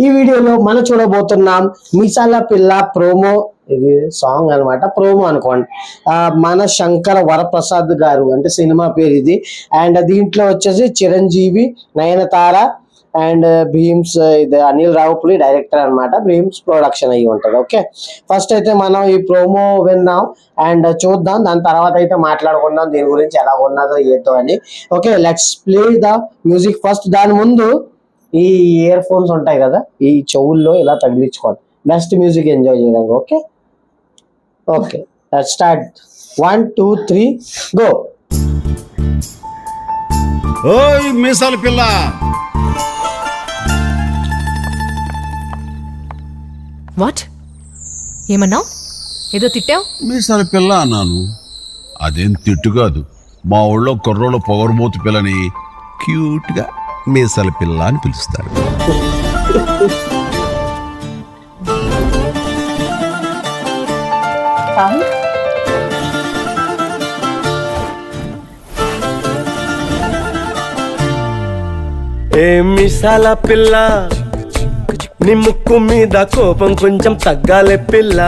ఈ వీడియోలో మనం చూడబోతున్నాం మీసాల పిల్ల ప్రోమో. ఇది సాంగ్ అన్నమాట, ప్రోమో అనుకోండి. మన శంకర వరప్రసాద్ గారు అంటే సినిమా పేరు ఇది. అండ్ దీంట్లో వచ్చేసి చిరంజీవి, నయనతార అండ్ భీమ్స్, ఇది అనిల్ రావుపులి డైరెక్టర్ అన్నమాట. భీమ్స్ ప్రొడక్షన్ అయ్యి ఉంటది. ఓకే, ఫస్ట్ అయితే మనం ఈ ప్రోమో విందాం అండ్ చూద్దాం, దాని తర్వాత అయితే మాట్లాడుకుందాం దీని గురించి ఎలా ఉన్నదో ఏంటో అని. Okay, let's play the music first. దాని ముందు ఈ ఇయర్ ఫోన్స్ ఉంటాయి కదా, ఈ చెవుల్లో ఇలా తగిలించుకోండి బెస్ట్ మ్యూజిక్ ఎంజాయ్ చేయడానికి. Okay okay, let's start. 1 2 3 go. ఓయ్ మీసాల పిల్ల, వాట్ ఏమన్నావు? ఏదో తిట్టావు? మీసాల పిల్ల అన్నాను. అదేం తిట్టు కాదు, మా ఊళ్ళో కుర్రోళ్ళు పొగరమూతి పిల్లని క్యూట్ గా మీసాల పిల్ల అని పిలుస్తారు. ఏ మిసాల పిల్ల, నీ ముక్కు మీద కోపం కొంచెం తగ్గాలి పిల్ల.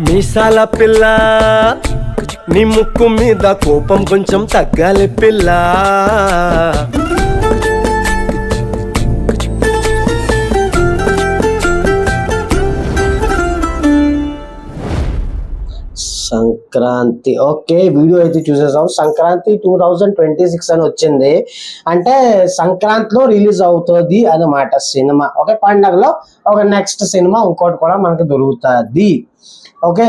మీసాల పిల్ల, నీ ముక్కు మీద కోపం కొంచెం తగ్గాలి పిల్ల. సంక్రాంతి. ఓకే, వీడియో అయితే చూసేసాం. సంక్రాంతి 2026 అని వచ్చింది అంటే సంక్రాంతిలో రిలీజ్ అవుతుంది అన్నమాట సినిమా. ఓకే, పండగలో ఒక నెక్స్ట్ సినిమా ఇంకోటి కూడా మనకు దొరుకుతుంది. ఓకే,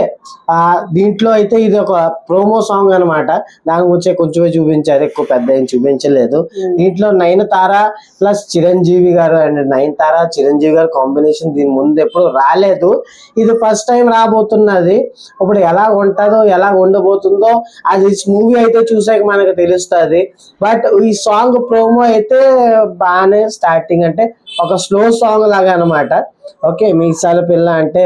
దీంట్లో అయితే ఇది ఒక ప్రోమో సాంగ్ అనమాట. దాని గురించి కొంచెమే చూపించారు, ఎక్కువ పెద్ద ఏం చూపించలేదు. దీంట్లో నయనతార ప్లస్ చిరంజీవి గారు అండ్ నయనతార చిరంజీవి గారు కాంబినేషన్ దీని ముందు ఎప్పుడు రాలేదు, ఇది ఫస్ట్ టైం రాబోతున్నది. ఇప్పుడు ఎలా ఉంటుందో ఎలా ఉండబోతుందో అది మూవీ అయితే చూసాక మనకు తెలుస్తుంది. బట్ ఈ సాంగ్ ప్రోమో అయితే బాగానే స్టార్టింగ్ అంటే ఒక స్లో సాంగ్ లాగా అనమాట. ఓకే, మీసాల పిల్ల అంటే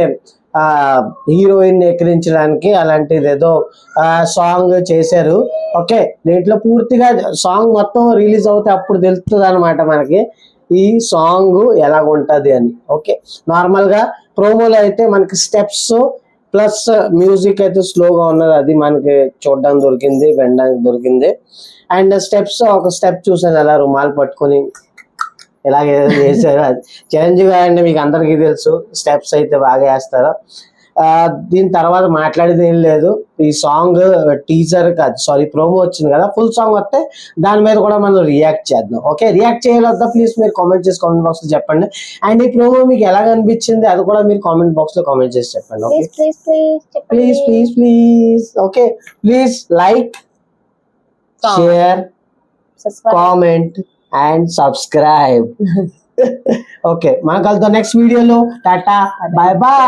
హీరోయిన్ ఎక్కిరించడానికి అలాంటిది ఏదో సాంగ్ చేశారు. ఓకే, దీంట్లో పూర్తిగా సాంగ్ మొత్తం రిలీజ్ అవుతే అప్పుడు తెలుస్తుంది అనమాట మనకి ఈ సాంగ్ ఎలా ఉంటది అని. ఓకే, నార్మల్ గా ప్రోమోలో అయితే మనకి స్టెప్స్ ప్లస్ మ్యూజిక్ అయితే స్లోగా ఉన్నది, అది మనకి చూడడానికి దొరికింది, వినడానికి దొరికింది. అండ్ స్టెప్స్, ఒక స్టెప్ చూసాను అలా రుమాలు పట్టుకొని ఇలాగే చేశారు. చిరంజీవి అంటే మీకు అందరికీ తెలుసు, స్టెప్స్ అయితే బాగా వేస్తారు. దీని తర్వాత మాట్లాడేది ఏం లేదు. ఈ సాంగ్ టీజర్ కాదు, సారీ ప్రోమో వచ్చింది కదా, ఫుల్ సాంగ్ వస్తే దాని మీద కూడా మనం రియాక్ట్ చేద్దాం. ఓకే, రియాక్ట్ చేయాలొద్దా ప్లీజ్ మీరు కామెంట్ చేసి కామెంట్ బాక్స్ లో చెప్పండి. అండ్ ఈ ప్రోమో మీకు ఎలా అనిపించింది అది కూడా మీరు కామెంట్ బాక్స్ లో కామెంట్ చేసి చెప్పండి. Okay, please please please. Okay, please like, share, comment and subscribe. Okay, మనం కలుద్దాం నెక్స్ట్ వీడియోలో. Tata, bye bye.